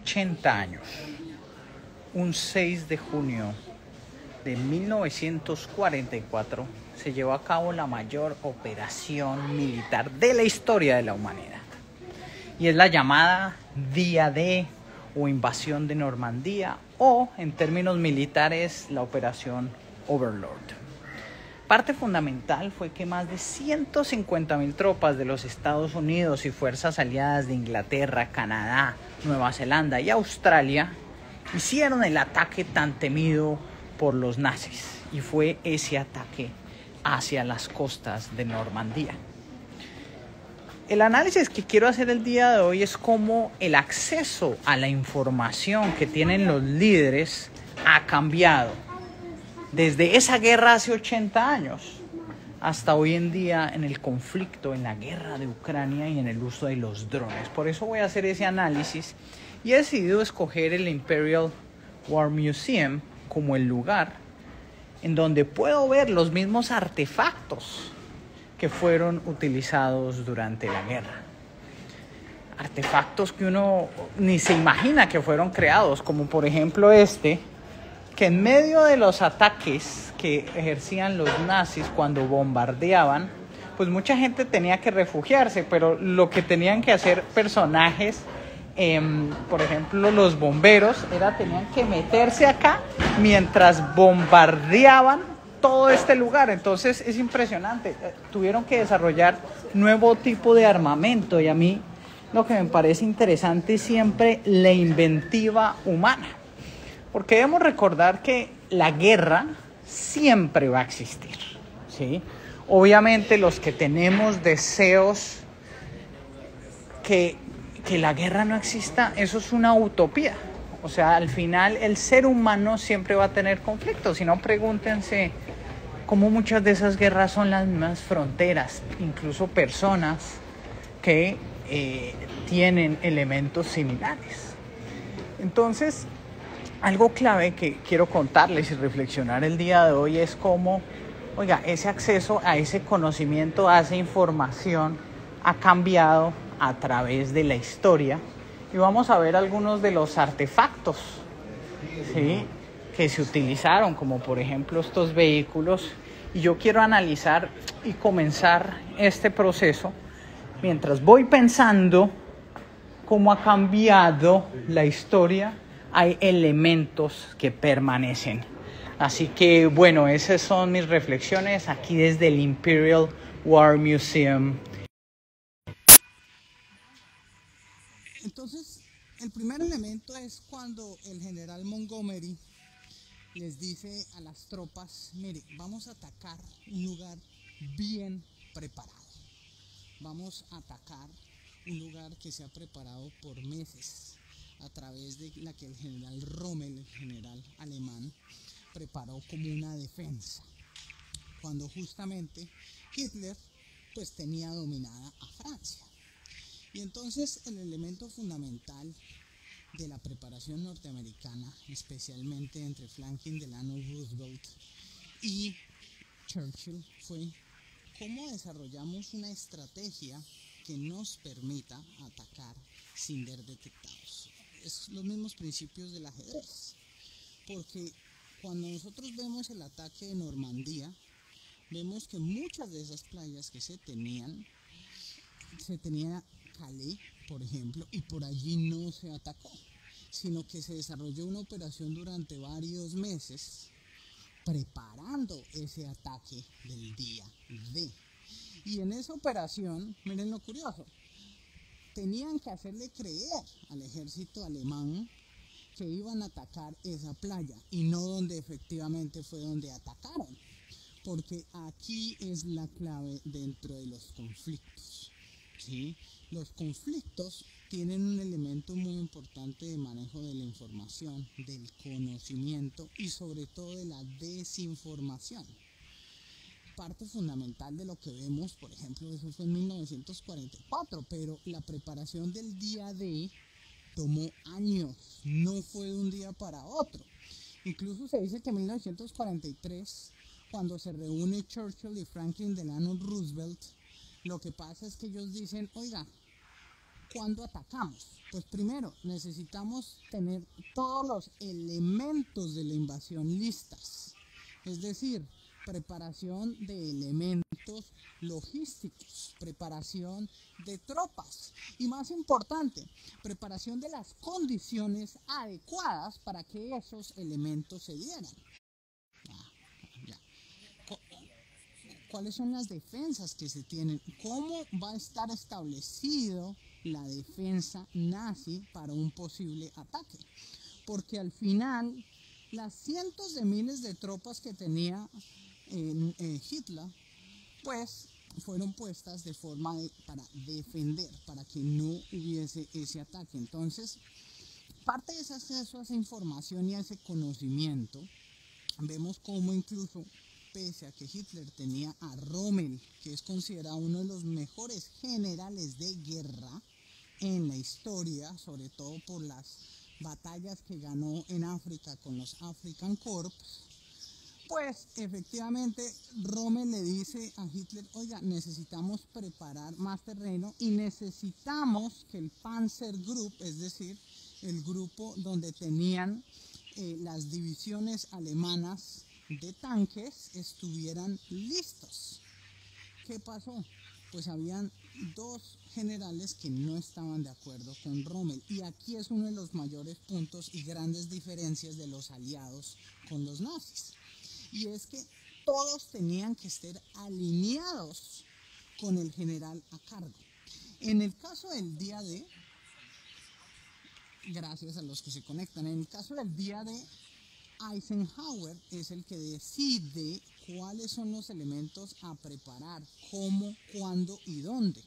80 años, un 6 de junio de 1944, se llevó a cabo la mayor operación militar de la historia de la humanidad. Y es la llamada Día D o Invasión de Normandía, o en términos militares, la Operación Overlord. Parte fundamental fue que más de 150,000 tropas de los Estados Unidos y fuerzas aliadas de Inglaterra, Canadá, Nueva Zelanda y Australia hicieron el ataque tan temido por los nazis, y fue ese ataque hacia las costas de Normandía. El análisis que quiero hacer el día de hoy es cómo el acceso a la información que tienen los líderes ha cambiado desde esa guerra hace 80 años hasta hoy en día en el conflicto, en la guerra de Ucrania y en el uso de los drones. Por eso voy a hacer ese análisis y he decidido escoger el Imperial War Museum como el lugar en donde puedo ver los mismos artefactos que fueron utilizados durante la guerra. Artefactos que uno ni se imagina que fueron creados, como por ejemplo este, que en medio de los ataques que ejercían los nazis cuando bombardeaban, pues mucha gente tenía que refugiarse, pero lo que tenían que hacer personajes, por ejemplo los bomberos, tenían que meterse acá mientras bombardeaban todo este lugar. Entonces es impresionante, tuvieron que desarrollar nuevo tipo de armamento, y a mí lo que me parece interesante es siempre la inventiva humana, porque debemos recordar que la guerra siempre va a existir, ¿sí? Obviamente los que tenemos deseos que la guerra no exista, eso es una utopía. O sea, al final el ser humano siempre va a tener conflictos. Si no, pregúntense cómo muchas de esas guerras son las mismas fronteras, incluso personas que tienen elementos similares. Entonces, algo clave que quiero contarles y reflexionar el día de hoy es cómo, ese acceso a ese conocimiento, a esa información, ha cambiado a través de la historia. Y vamos a ver algunos de los artefactos, ¿sí?, que se utilizaron, como por ejemplo estos vehículos. Y yo quiero analizar y comenzar este proceso mientras voy pensando cómo ha cambiado la historia. Hay elementos que permanecen. Así que bueno, esas son mis reflexiones aquí desde el Imperial War Museum. Entonces, el primer elemento es cuando el general Montgomery les dice a las tropas: mire, vamos a atacar un lugar bien preparado. Vamos a atacar un lugar que se ha preparado por meses, a través de la que el general Rommel, el general alemán, preparó como una defensa, cuando justamente Hitler pues tenía dominada a Francia. Y entonces el elemento fundamental de la preparación norteamericana, especialmente entre Franklin Delano Roosevelt y Churchill, fue cómo desarrollamos una estrategia que nos permita atacar sin ser detectados. Es los mismos principios del ajedrez, porque cuando nosotros vemos el ataque de Normandía, vemos que muchas de esas playas que se tenía Calais, por ejemplo, y por allí no se atacó, sino que se desarrolló una operación durante varios meses preparando ese ataque del día D. Y en esa operación, miren lo curioso, tenían que hacerle creer al ejército alemán que iban a atacar esa playa y no donde efectivamente fue donde atacaron, porque aquí es la clave dentro de los conflictos, ¿sí? Los conflictos tienen un elemento muy importante de manejo de la información, del conocimiento y sobre todo de la desinformación. Parte fundamental de lo que vemos, por ejemplo, eso fue en 1944, pero la preparación del día D tomó años, no fue de un día para otro. Incluso se dice que en 1943, cuando se reúne Churchill y Franklin Delano Roosevelt, lo que pasa es que ellos dicen: oiga, ¿cuándo atacamos? Pues primero necesitamos tener todos los elementos de la invasión listas, es decir, preparación de elementos logísticos, preparación de tropas y, más importante, preparación de las condiciones adecuadas para que esos elementos se dieran. Ya. ¿Cuáles son las defensas que se tienen? ¿Cómo va a estar establecido la defensa nazi para un posible ataque? Porque al final las cientos de miles de tropas que tenía Hitler, pues fueron puestas de forma para defender, para que no hubiese ese ataque. Entonces, parte de ese acceso a esa información y a ese conocimiento, vemos cómo incluso, pese a que Hitler tenía a Rommel, que es considerado uno de los mejores generales de guerra en la historia, sobre todo por las batallas que ganó en África con los African Corps, pues efectivamente Rommel le dice a Hitler, oiga, necesitamos preparar más terreno y necesitamos que el Panzer Group, es decir, el grupo donde tenían las divisiones alemanas de tanques, estuvieran listos. ¿Qué pasó? Pues habían dos generales que no estaban de acuerdo con Rommel, y aquí es uno de los mayores puntos y grandes diferencias de los aliados con los nazis. Y es que todos tenían que estar alineados con el general a cargo. En el caso del día D, gracias a los que se conectan, en el caso del día D, Eisenhower es el que decide cuáles son los elementos a preparar, cómo, cuándo y dónde.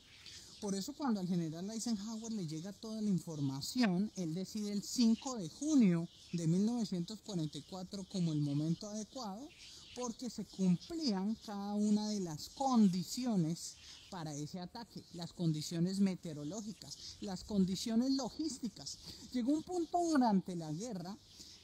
Por eso cuando al general Eisenhower le llega toda la información, él decide el 5 de junio de 1944 como el momento adecuado, porque se cumplían cada una de las condiciones para ese ataque, las condiciones meteorológicas, las condiciones logísticas. Llegó un punto durante la guerra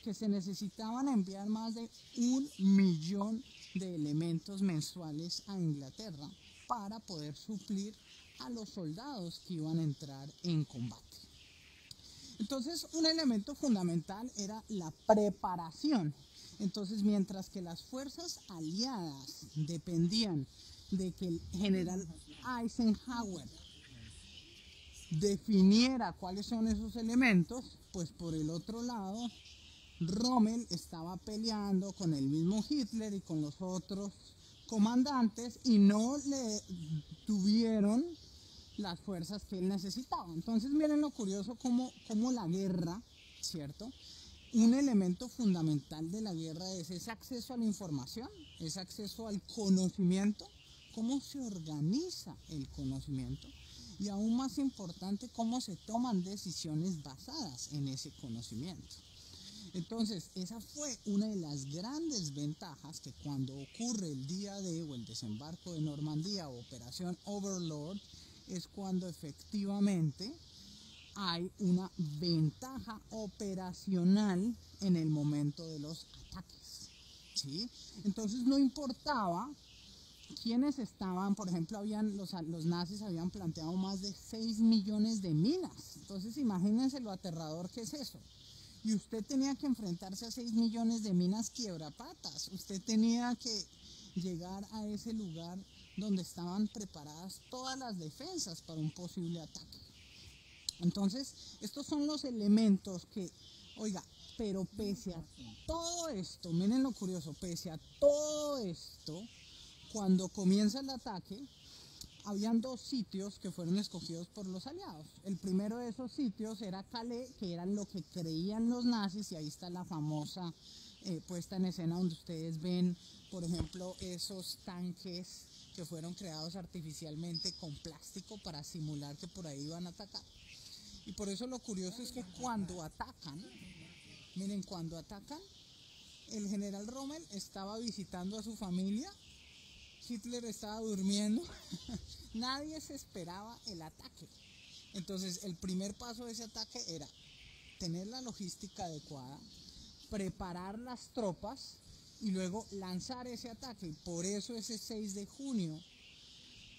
que se necesitaban enviar más de 1.000.000 de elementos mensuales a Inglaterra para poder suplir a los soldados que iban a entrar en combate. Entonces, un elemento fundamental era la preparación. Entonces, mientras que las fuerzas aliadas dependían de que el general Eisenhower definiera cuáles son esos elementos, pues por el otro lado, Rommel estaba peleando con el mismo Hitler y con los otros comandantes y no le tuvieron las fuerzas que él necesitaba. Entonces miren lo curioso como la guerra, ¿cierto? Un elemento fundamental de la guerra es ese acceso a la información, ese acceso al conocimiento, cómo se organiza el conocimiento y aún más importante, cómo se toman decisiones basadas en ese conocimiento. Entonces, esa fue una de las grandes ventajas que cuando ocurre el día D o el desembarco de Normandía o Operación Overlord, es cuando efectivamente hay una ventaja operacional en el momento de los ataques, ¿sí? Entonces no importaba quiénes estaban, por ejemplo, los nazis habían planteado más de 6 millones de minas. Entonces imagínense lo aterrador que es eso. Y usted tenía que enfrentarse a 6 millones de minas quiebrapatas. Usted tenía que llegar a ese lugar donde estaban preparadas todas las defensas para un posible ataque. Entonces, estos son los elementos que, oiga, pero pese a todo esto, miren lo curioso, pese a todo esto, cuando comienza el ataque, habían dos sitios que fueron escogidos por los aliados. El primero de esos sitios era Calais, que eran lo que creían los nazis, y ahí está la famosa puesta en escena donde ustedes ven, por ejemplo, esos tanques que fueron creados artificialmente con plástico para simular que por ahí iban a atacar. Y por eso lo curioso es que cuando atacan, miren, cuando atacan, el general Rommel estaba visitando a su familia, Hitler estaba durmiendo, nadie se esperaba el ataque. Entonces el primer paso de ese ataque era tener la logística adecuada, preparar las tropas y luego lanzar ese ataque. Y por eso ese 6 de junio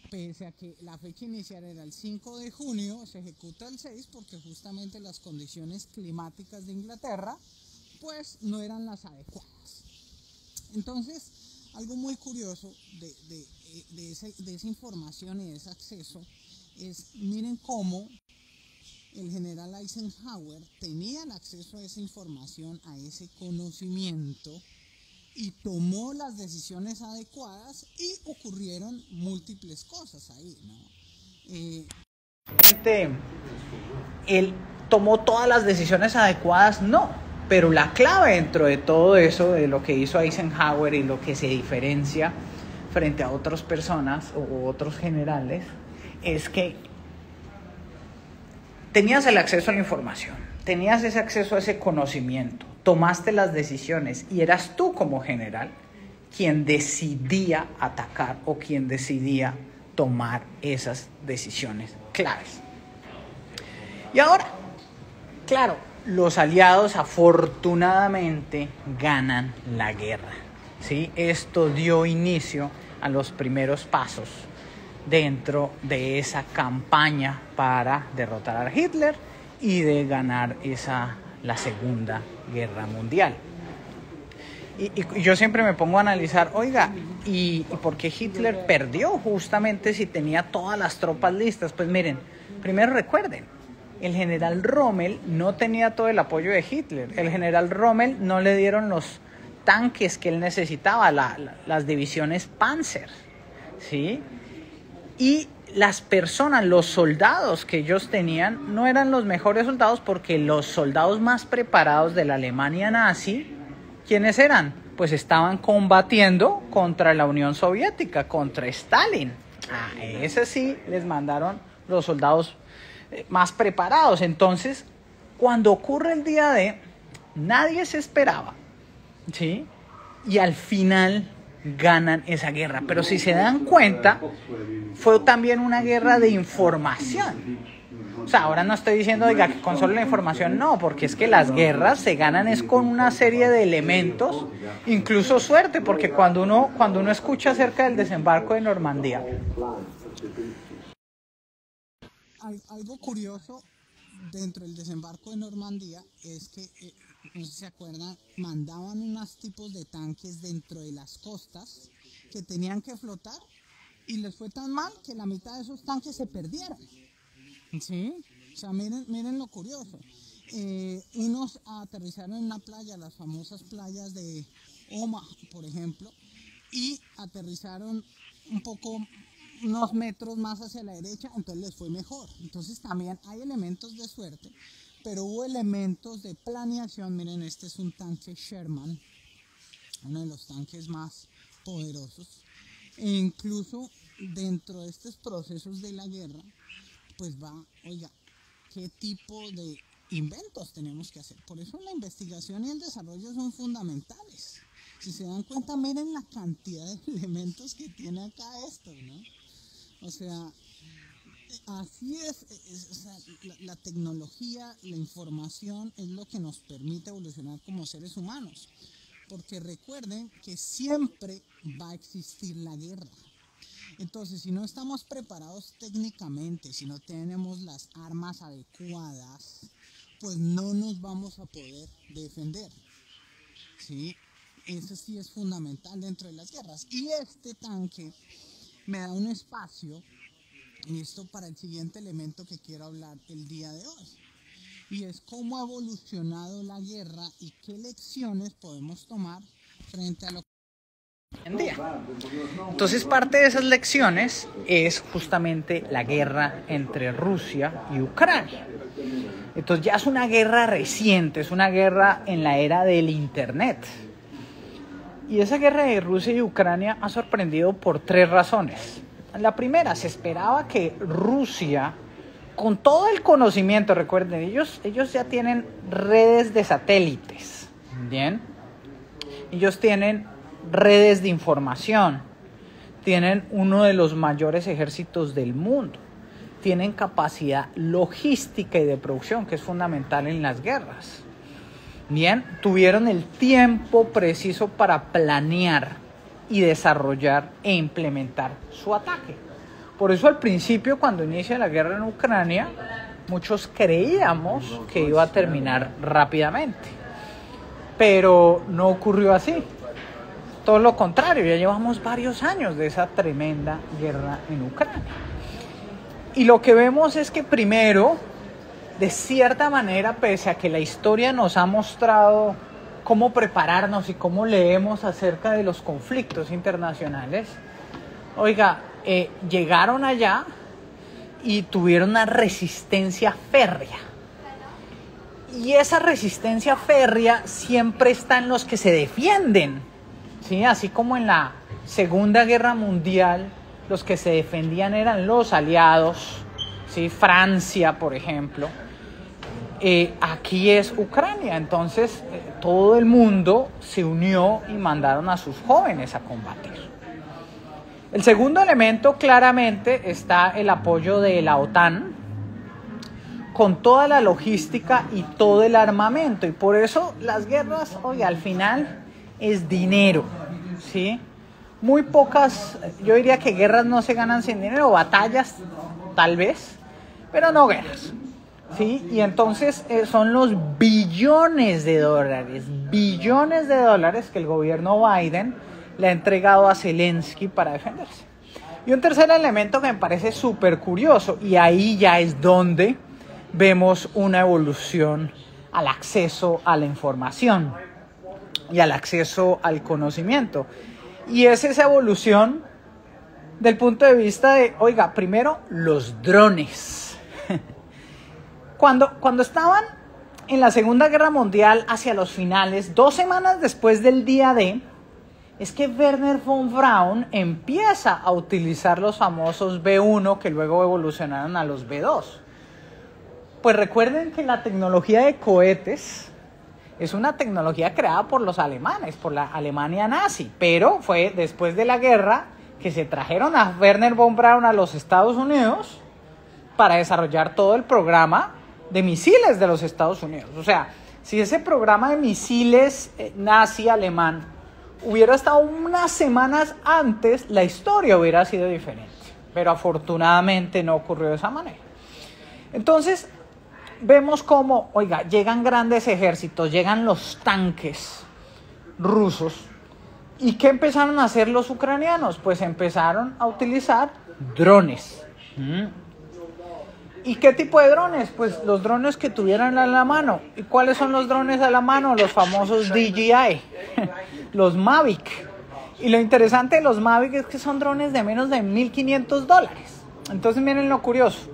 pese a que la fecha inicial era el 5 de junio, se ejecuta el 6 porque justamente las condiciones climáticas de Inglaterra pues no eran las adecuadas. Entonces, algo muy curioso de esa información y de ese acceso es, miren cómo el general Eisenhower tenía el acceso a esa información, a ese conocimiento, y tomó las decisiones adecuadas y ocurrieron múltiples cosas ahí, ¿no? Él tomó todas las decisiones adecuadas, no, pero la clave dentro de todo eso, de lo que hizo Eisenhower y lo que se diferencia frente a otras personas o otros generales, es que tenías el acceso a la información, tenías ese acceso a ese conocimiento, tomaste las decisiones y eras tú como general quien decidía atacar o quien decidía tomar esas decisiones claves. Y ahora, claro, los aliados afortunadamente ganan la guerra, ¿sí? Esto dio inicio a los primeros pasos dentro de esa campaña para derrotar a Hitler y de ganar la Segunda Guerra Mundial. Y yo siempre me pongo a analizar, oiga, ¿y por qué Hitler perdió justamente si tenía todas las tropas listas? Pues miren, primero recuerden, el general Rommel no tenía todo el apoyo de Hitler. El general Rommel no le dieron los tanques que él necesitaba, las divisiones Panzer, ¿sí? Y las personas, los soldados que ellos tenían, no eran los mejores soldados porque los soldados más preparados de la Alemania nazi, ¿quiénes eran? Pues estaban combatiendo contra la Unión Soviética, contra Stalin. A ese sí les mandaron los soldados más preparados. Entonces, cuando ocurre el día D, nadie se esperaba, ¿sí? Y al final ganan esa guerra. Pero si se dan cuenta, fue también una guerra de información. O sea, ahora no estoy diciendo, oiga, que con solo la información, no, porque es que las guerras se ganan es con una serie de elementos, incluso suerte, porque cuando uno escucha acerca del desembarco de Normandía. Algo curioso dentro del desembarco de Normandía es que, no sé si se acuerdan, mandaban unos tipos de tanques dentro de las costas que tenían que flotar y les fue tan mal que la mitad de esos tanques se perdieron. ¿Sí? O sea, miren lo curioso. Unos aterrizaron en una playa, las famosas playas de Omaha, por ejemplo, y aterrizaron unos metros más hacia la derecha, entonces les fue mejor. Entonces también hay elementos de suerte, pero hubo elementos de planeación. Miren, este es un tanque Sherman, uno de los tanques más poderosos, e incluso dentro de estos procesos de la guerra, pues oiga, ¿qué tipo de inventos tenemos que hacer? Por eso la investigación y el desarrollo son fundamentales. Si se dan cuenta, miren la cantidad de elementos que tiene acá esto, ¿no? O sea, así es, o sea, la tecnología, la información es lo que nos permite evolucionar como seres humanos. Porque recuerden que siempre va a existir la guerra. Entonces, si no estamos preparados técnicamente, si no tenemos las armas adecuadas, pues no nos vamos a poder defender, ¿sí? Eso sí es fundamental dentro de las guerras. Y este tanque me da un espacio, listo, para el siguiente elemento que quiero hablar el día de hoy. Y es cómo ha evolucionado la guerra y qué lecciones podemos tomar frente a lo en día. Entonces, parte de esas lecciones es justamente la guerra entre Rusia y Ucrania. Entonces ya es una guerra reciente, es una guerra en la era del internet. Y esa guerra de Rusia y Ucrania ha sorprendido por 3 razones. La primera, se esperaba que Rusia, con todo el conocimiento, recuerden, ellos ya tienen redes de satélites, ¿bien? Ellos tienen redes de información, tienen uno de los mayores ejércitos del mundo, tienen capacidad logística y de producción, que es fundamental en las guerras. Bien, tuvieron el tiempo preciso para planear y desarrollar e implementar su ataque. Por eso al principio, cuando inicia la guerra en Ucrania, muchos creíamos que iba a terminar rápidamente. Pero no ocurrió así. Todo lo contrario, ya llevamos varios años de esa tremenda guerra en Ucrania. Y lo que vemos es que primero, de cierta manera, pese a que la historia nos ha mostrado cómo prepararnos y cómo leemos acerca de los conflictos internacionales, oiga, llegaron allá y tuvieron una resistencia férrea. Y esa resistencia férrea siempre está en los que se defienden, ¿sí? Así como en la Segunda Guerra Mundial, los que se defendían eran los aliados, ¿sí? Francia, por ejemplo. Aquí es Ucrania, entonces todo el mundo se unió y mandaron a sus jóvenes a combatir. El segundo elemento claramente está el apoyo de la OTAN con toda la logística y todo el armamento, y por eso las guerras, oye, al final es dinero, ¿sí? Muy pocas, yo diría que guerras no se ganan sin dinero, batallas tal vez, pero no guerras, ¿sí? Y entonces son los billones de dólares que el gobierno Biden le ha entregado a Zelensky para defenderse. Y un tercer elemento que me parece súper curioso, y ahí ya es donde vemos una evolución al acceso a la información y al acceso al conocimiento. Y es esa evolución del punto de vista de, oiga, primero los drones. Cuando estaban en la Segunda Guerra Mundial, hacia los finales, 2 semanas después del día D, es que Wernher von Braun empieza a utilizar los famosos B-1 que luego evolucionaron a los B-2. Pues recuerden que la tecnología de cohetes es una tecnología creada por los alemanes, por la Alemania nazi, pero fue después de la guerra que se trajeron a Wernher von Braun a los Estados Unidos para desarrollar todo el programa de misiles de los Estados Unidos. O sea, si ese programa de misiles nazi-alemán hubiera estado unas semanas antes, la historia hubiera sido diferente, pero afortunadamente no ocurrió de esa manera. Entonces, vemos cómo, oiga, llegan grandes ejércitos, llegan los tanques rusos. ¿Y qué empezaron a hacer los ucranianos? Pues empezaron a utilizar drones. ¿Y qué tipo de drones? Pues los drones que tuvieran a la mano. ¿Y cuáles son los drones a la mano? Los famosos DJI, los Mavic. Y lo interesante de los Mavic es que son drones de menos de $1,500. Entonces miren lo curioso.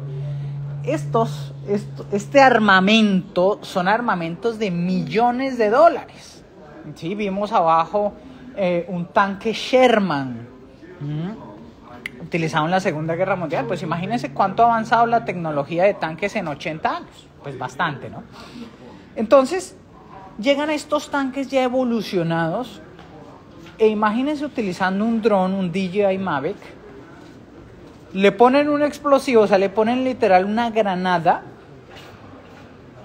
Este armamento son armamentos de millones de dólares. Sí, vimos abajo un tanque Sherman utilizado en la Segunda Guerra Mundial. Pues imagínense cuánto ha avanzado la tecnología de tanques en 80 años. Pues bastante, ¿no? Entonces, llegan estos tanques ya evolucionados e imagínense utilizando un dron, un DJI Mavic. Le ponen un explosivo, o sea, le ponen literal una granada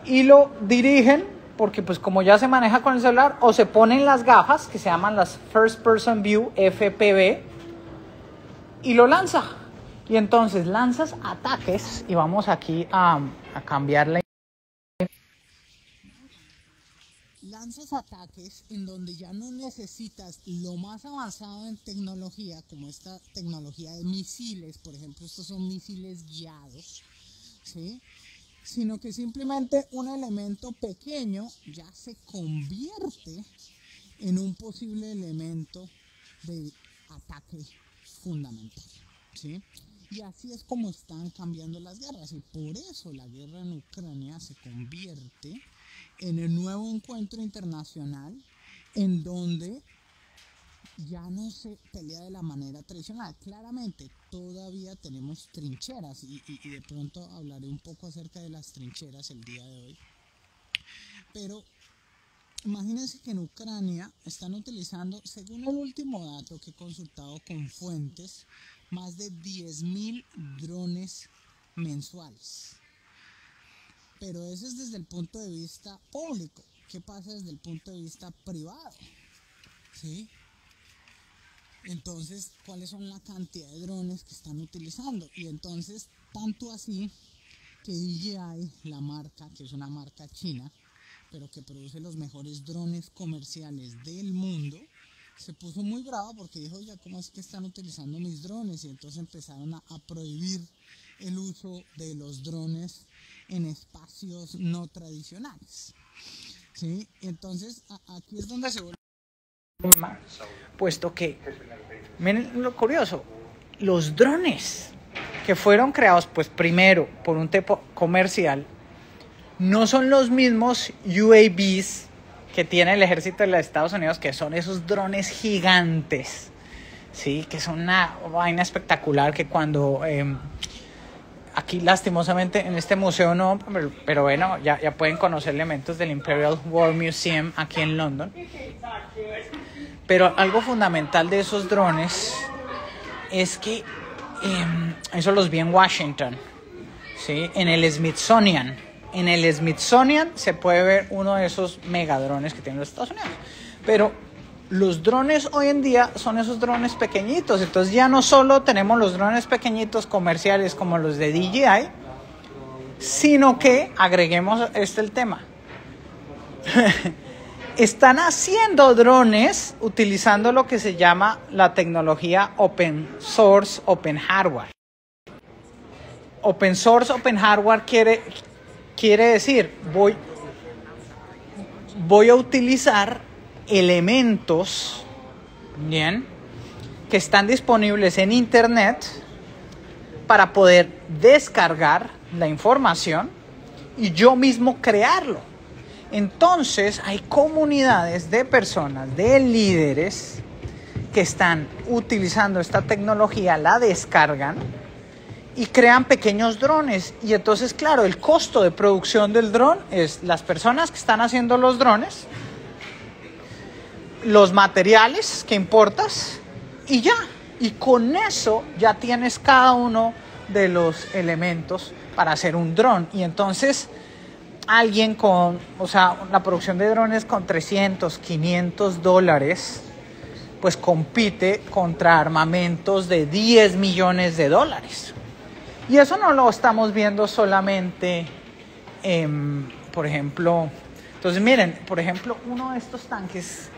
y lo dirigen, porque pues como ya se maneja con el celular, o se ponen las gafas, que se llaman las First Person View, FPV, y lo lanza. Y entonces lanzas ataques, y vamos aquí a cambiar la... Lanzas ataques en donde ya no necesitas lo más avanzado en tecnología, como esta tecnología de misiles, por ejemplo, estos son misiles guiados, ¿sí? Sino que simplemente un elemento pequeño ya se convierte en un posible elemento de ataque fundamental, ¿sí? Y así es como están cambiando las guerras, y por eso la guerra en Ucrania se convierte en el nuevo encuentro internacional en donde ya no se pelea de la manera tradicional. Claramente todavía tenemos trincheras y de pronto hablaré un poco acerca de las trincheras el día de hoy. Pero imagínense que en Ucrania están utilizando, según el último dato que he consultado con fuentes, más de 10,000 drones mensuales. Pero eso es desde el punto de vista público. ¿Qué pasa desde el punto de vista privado? ¿Sí? Entonces, ¿cuáles son la cantidad de drones que están utilizando? Y entonces, tanto así que DJI, la marca, que es una marca china, pero que produce los mejores drones comerciales del mundo, se puso muy brava porque dijo, oiga, ¿cómo es que están utilizando mis drones? Y entonces empezaron a prohibir el uso de los drones en espacios no tradicionales. ¿Sí? Entonces, aquí es donde se vuelve tema, puesto que, miren lo curioso, los drones que fueron creados, pues primero por un tipo comercial, no son los mismos UAVs que tiene el ejército de los Estados Unidos, que son esos drones gigantes, ¿sí? Que son una vaina espectacular que cuando... aquí lastimosamente en este museo no, pero bueno, ya pueden conocer elementos del Imperial War Museum aquí en London. Pero algo fundamental de esos drones es que eso los vi en Washington, ¿sí? En el Smithsonian. En el Smithsonian se puede ver uno de esos megadrones que tienen los Estados Unidos. Pero los drones hoy en día son esos drones pequeñitos. Entonces ya no solo tenemos los drones pequeñitos comerciales como los de DJI, sino que agreguemos el tema. Están haciendo drones utilizando lo que se llama la tecnología Open Source, Open Hardware. Open Source, Open Hardware quiere decir, voy a utilizar elementos, bien, que están disponibles en internet para poder descargar la información y yo mismo crearlo. Entonces hay comunidades de personas, de líderes que están utilizando esta tecnología, la descargan y crean pequeños drones. Y entonces, claro, el costo de producción del dron es las personas que están haciendo los drones, los materiales que importas y ya. Y con eso ya tienes cada uno de los elementos para hacer un dron. Y entonces alguien la producción de drones con $300, $500, pues compite contra armamentos de $10 millones. Y eso no lo estamos viendo solamente, por ejemplo, entonces miren, por ejemplo, uno de estos tanques,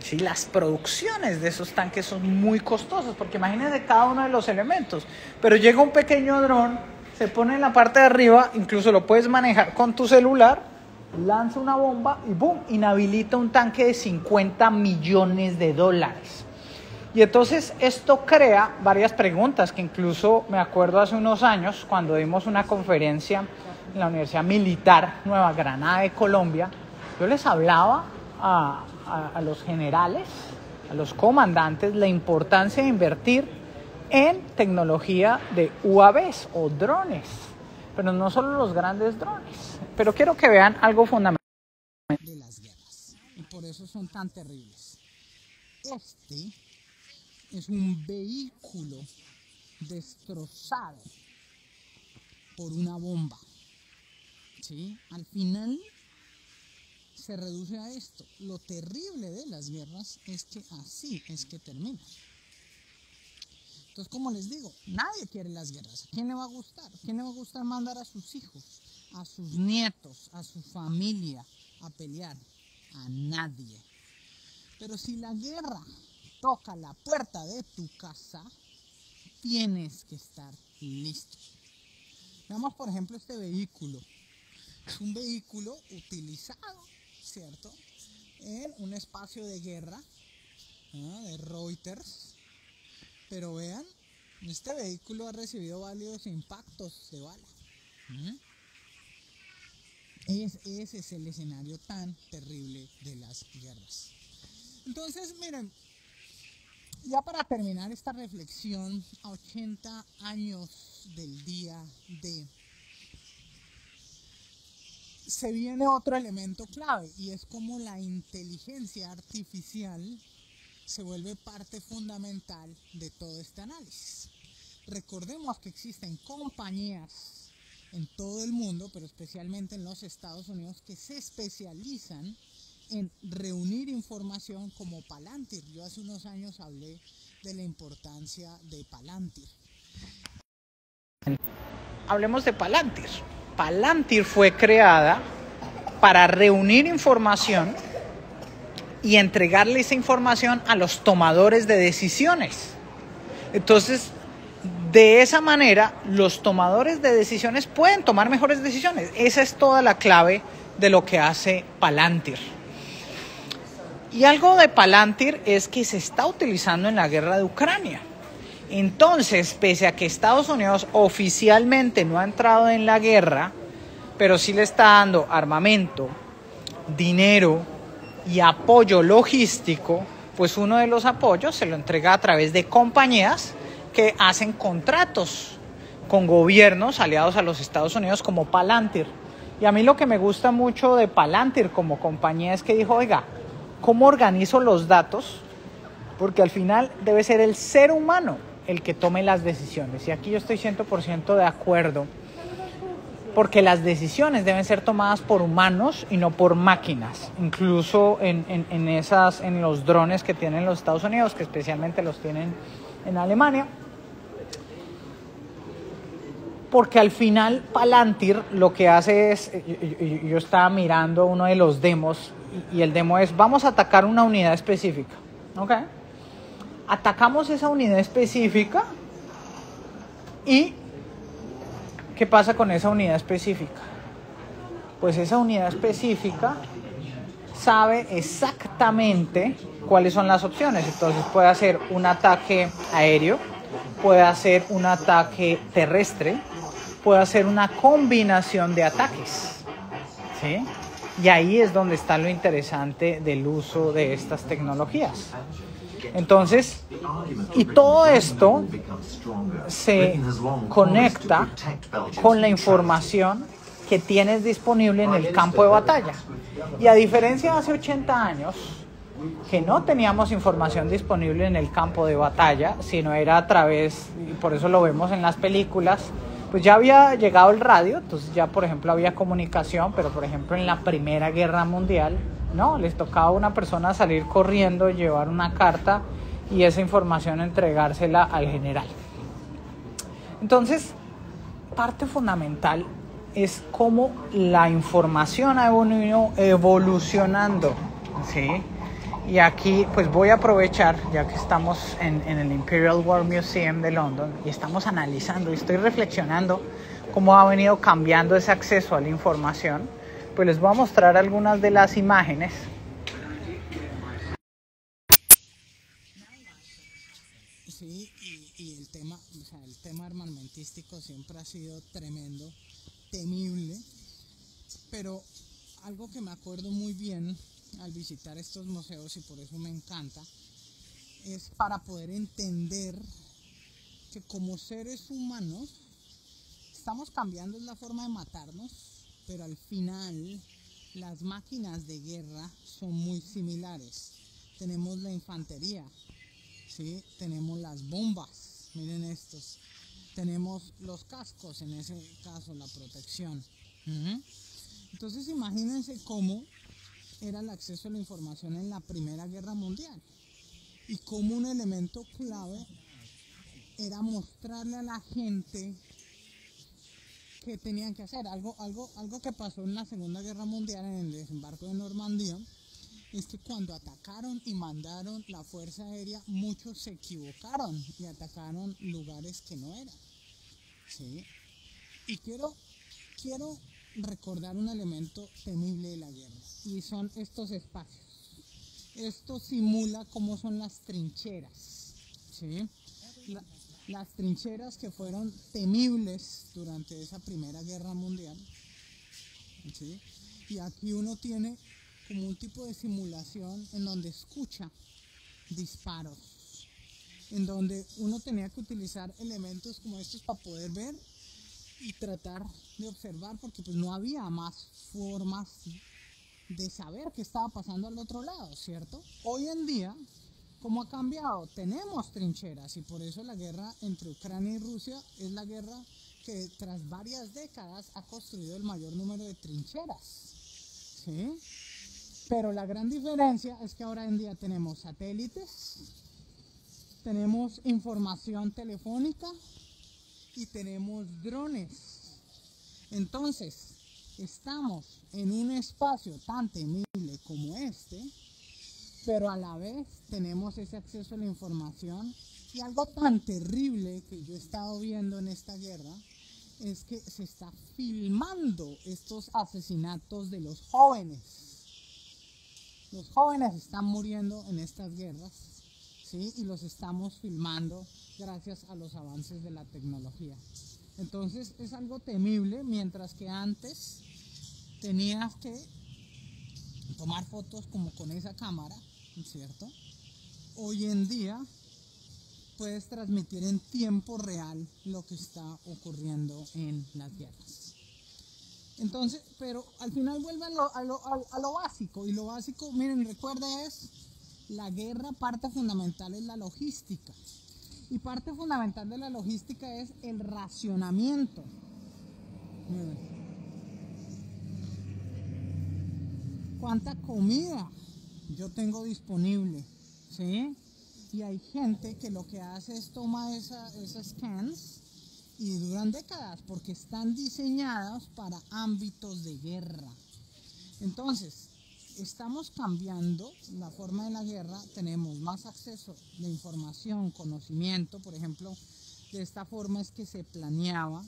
sí, las producciones de esos tanques son muy costosas, porque imagínense cada uno de los elementos, pero llega un pequeño dron, se pone en la parte de arriba, incluso lo puedes manejar con tu celular, lanza una bomba y ¡boom!, inhabilita un tanque de $50 millones. Y entonces esto crea varias preguntas que incluso me acuerdo hace unos años cuando dimos una conferencia en la Universidad Militar Nueva Granada de Colombia. Yo les hablaba a los generales, a los comandantes, la importancia de invertir en tecnología de UAVs o drones, pero no solo los grandes drones. Pero quiero que vean algo fundamental de las guerras y por eso son tan terribles. Este es un vehículo destrozado por una bomba, ¿sí? Al final se reduce a esto. Lo terrible de las guerras es que así es que terminan. Entonces, como les digo, nadie quiere las guerras. ¿A quién le va a gustar? ¿A quién le va a gustar mandar a sus hijos, a sus nietos, a su familia a pelear? A nadie. Pero si la guerra toca la puerta de tu casa, tienes que estar listo. Veamos, por ejemplo, este vehículo. Es un vehículo utilizado, ¿cierto?, en un espacio de guerra, de Reuters. Pero vean, este vehículo ha recibido varios impactos de bala. Ese es el escenario tan terrible de las guerras. Entonces, miren, ya para terminar esta reflexión, a 80 años del día D, se viene otro elemento clave y es como la inteligencia artificial se vuelve parte fundamental de todo este análisis. Recordemos que existen compañías en todo el mundo, pero especialmente en los Estados Unidos, que se especializan en reunir información como Palantir. Yo hace unos años hablé de la importancia de Palantir. Hablemos de Palantir. Palantir fue creada para reunir información y entregarle esa información a los tomadores de decisiones. Entonces, de esa manera, los tomadores de decisiones pueden tomar mejores decisiones. Esa es toda la clave de lo que hace Palantir. Y algo de Palantir es que se está utilizando en la guerra de Ucrania. Entonces, pese a que Estados Unidos oficialmente no ha entrado en la guerra, pero sí le está dando armamento, dinero y apoyo logístico, pues uno de los apoyos se lo entrega a través de compañías que hacen contratos con gobiernos aliados a los Estados Unidos como Palantir. Y a mí lo que me gusta mucho de Palantir como compañía es que dijo, oiga, ¿cómo organizo los datos? Porque al final debe ser el ser humano el que tome las decisiones. Y aquí yo estoy 100% de acuerdo, porque las decisiones deben ser tomadas por humanos y no por máquinas. Incluso en los drones que tienen los Estados Unidos, que especialmente los tienen en Alemania. Porque al final Palantir lo que hace es, yo estaba mirando uno de los demos, y el demo es, vamos a atacar una unidad específica. ¿Ok? Atacamos esa unidad específica y ¿qué pasa con esa unidad específica? Pues esa unidad específica sabe exactamente cuáles son las opciones. Entonces puede hacer un ataque aéreo, puede hacer un ataque terrestre, puede hacer una combinación de ataques, ¿sí? Y ahí es donde está lo interesante del uso de estas tecnologías. Entonces, y todo esto se conecta con la información que tienes disponible en el campo de batalla. Y a diferencia de hace 80 años, que no teníamos información disponible en el campo de batalla, sino era a través, y por eso lo vemos en las películas, pues ya había llegado el radio, entonces ya por ejemplo había comunicación, pero por ejemplo en la Primera Guerra Mundial, no, les tocaba a una persona salir corriendo, llevar una carta y esa información entregársela al general. Entonces, parte fundamental es cómo la información ha venido evolucionando, ¿sí? Y aquí pues voy a aprovechar, ya que estamos en el Imperial War Museum de London y estamos analizando y estoy reflexionando cómo ha venido cambiando ese acceso a la información, pues les voy a mostrar algunas de las imágenes. Sí, y el tema armamentístico siempre ha sido tremendo, temible, pero algo que me acuerdo muy bien al visitar estos museos, y por eso me encanta, es para poder entender que como seres humanos estamos cambiando la forma de matarnos, pero al final las máquinas de guerra son muy similares. Tenemos la infantería, ¿sí? Tenemos las bombas, miren estos, tenemos los cascos, en ese caso la protección. Entonces imagínense cómo era el acceso a la información en la Primera Guerra Mundial y cómo un elemento clave era mostrarle a la gente que tenían que hacer. Algo que pasó en la Segunda Guerra Mundial, en el desembarco de Normandía, es que cuando atacaron y mandaron la Fuerza Aérea, muchos se equivocaron y atacaron lugares que no eran, ¿sí? Y quiero recordar un elemento temible de la guerra, y son estos espacios. Esto simula cómo son las trincheras, ¿sí? Las trincheras que fueron temibles durante esa Primera Guerra Mundial, ¿sí? Y aquí uno tiene como un tipo de simulación en donde escucha disparos, en donde uno tenía que utilizar elementos como estos para poder ver y tratar de observar, porque pues no había más formas de saber qué estaba pasando al otro lado, ¿cierto? Hoy en día, ¿cómo ha cambiado? Tenemos trincheras, y por eso la guerra entre Ucrania y Rusia es la guerra que tras varias décadas ha construido el mayor número de trincheras, ¿sí? Pero la gran diferencia es que ahora en día tenemos satélites, tenemos información telefónica y tenemos drones. Entonces, estamos en un espacio tan temible como este, pero a la vez tenemos ese acceso a la información. Y algo tan terrible que yo he estado viendo en esta guerra es que se está filmando estos asesinatos de los jóvenes. Los jóvenes están muriendo en estas guerras, ¿sí? Y los estamos filmando gracias a los avances de la tecnología. Entonces es algo temible, mientras que antes tenías que tomar fotos como con esa cámara, ¿cierto? Hoy en día puedes transmitir en tiempo real lo que está ocurriendo en las guerras. Entonces, pero al final vuelve a lo básico, y lo básico, miren, recuerda, es la guerra, parte fundamental es la logística, y parte fundamental de la logística es el racionamiento. Miren, ¿cuánta comida yo tengo disponible? ¿Sí? Y hay gente que lo que hace es toma esas scans y duran décadas porque están diseñadas para ámbitos de guerra. Entonces, estamos cambiando la forma de la guerra, tenemos más acceso de información, conocimiento. Por ejemplo, de esta forma es que se planeaba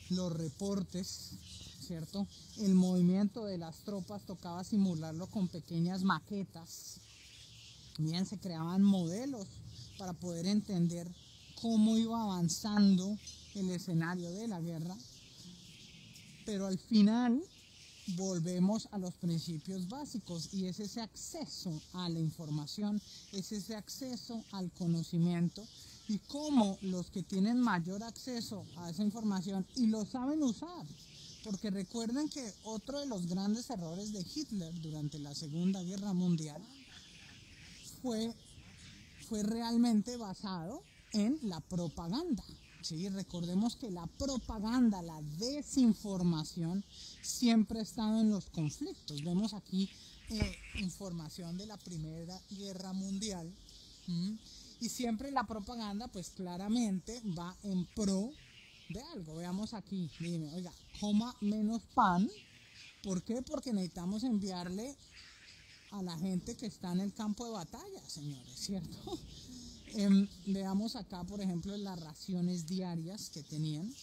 los reportes, ¿cierto? El movimiento de las tropas tocaba simularlo con pequeñas maquetas. Bien, se creaban modelos para poder entender cómo iba avanzando el escenario de la guerra, pero al final volvemos a los principios básicos, y es ese acceso a la información, es ese acceso al conocimiento, y cómo los que tienen mayor acceso a esa información y lo saben usar. Porque recuerden que otro de los grandes errores de Hitler durante la Segunda Guerra Mundial fue realmente basado en la propaganda. ¿Sí? Recordemos que la propaganda, la desinformación, siempre ha estado en los conflictos. Vemos aquí información de la Primera Guerra Mundial, y siempre la propaganda pues claramente va en pro de algo. Veamos aquí, dime, oiga, coma menos pan. ¿Por qué? Porque necesitamos enviarle a la gente que está en el campo de batalla, señores, ¿cierto? Veamos acá, por ejemplo, las raciones diarias que tenían,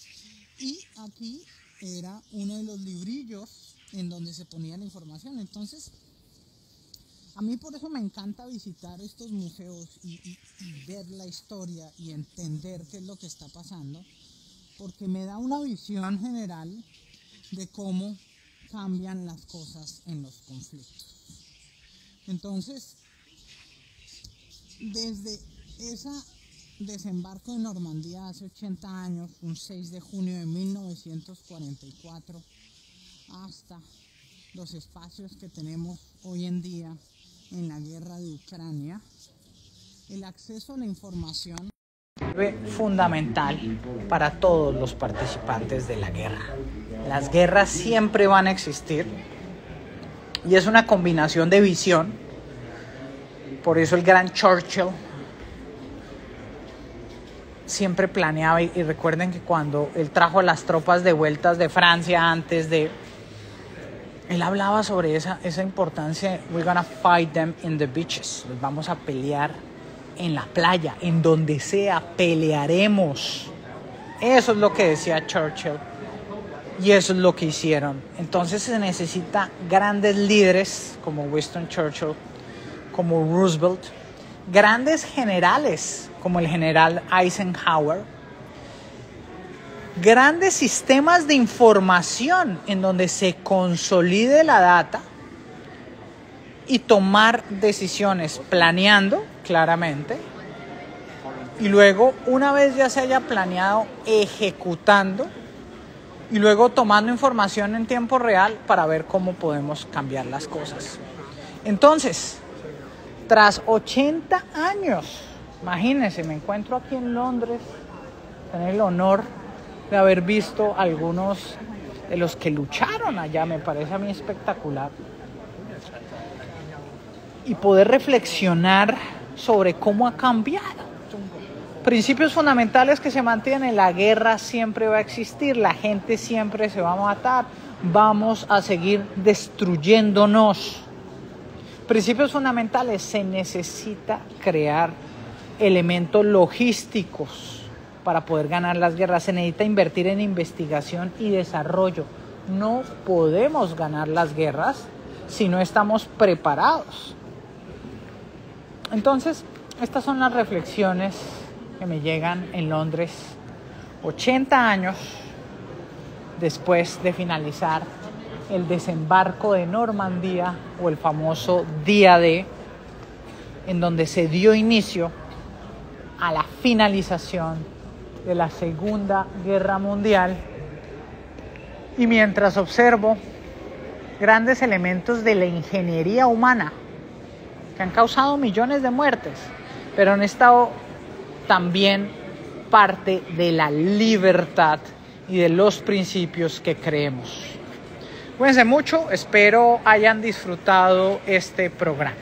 y aquí era uno de los librillos en donde se ponía la información. Entonces, a mí por eso me encanta visitar estos museos y ver la historia y entender qué es lo que está pasando, porque me da una visión general de cómo cambian las cosas en los conflictos. Entonces, desde ese desembarco en Normandía hace 80 años, un 6 de junio de 1944, hasta los espacios que tenemos hoy en día en la guerra de Ucrania, el acceso a la información es fundamental para todos los participantes de la guerra. Las guerras siempre van a existir, y es una combinación de visión. Por eso el gran Churchill siempre planeaba, y recuerden que cuando él trajo a las tropas de vueltas de Francia él hablaba sobre esa importancia. We're gonna fight them in the beaches. Los vamos a pelear en la playa, en donde sea, pelearemos. Eso es lo que decía Churchill, y eso es lo que hicieron. Entonces se necesita grandes líderes como Winston Churchill, como Roosevelt, grandes generales como el general Eisenhower, grandes sistemas de información en donde se consolide la data y tomar decisiones planeando claramente, y luego, una vez ya se haya planeado, ejecutando, y luego tomando información en tiempo real para ver cómo podemos cambiar las cosas. Entonces, tras 80 años, imagínense, me encuentro aquí en Londres, tengo el honor de haber visto algunos de los que lucharon allá, me parece a mí espectacular. y poder reflexionar sobre cómo ha cambiado. Principios fundamentales que se mantienen: la guerra siempre va a existir, la gente siempre se va a matar, vamos a seguir destruyéndonos. Principios fundamentales: se necesita crear elementos logísticos para poder ganar las guerras, se necesita invertir en investigación y desarrollo. No podemos ganar las guerras si no estamos preparados. Entonces, estas son las reflexiones que me llegan en Londres, 80 años después de finalizar el desembarco de Normandía, o el famoso Día D, en donde se dio inicio a la finalización de la Segunda Guerra Mundial. Y mientras observo grandes elementos de la ingeniería humana que han causado millones de muertes, pero han estado también parte de la libertad y de los principios que creemos. Cuídense mucho, espero hayan disfrutado este programa.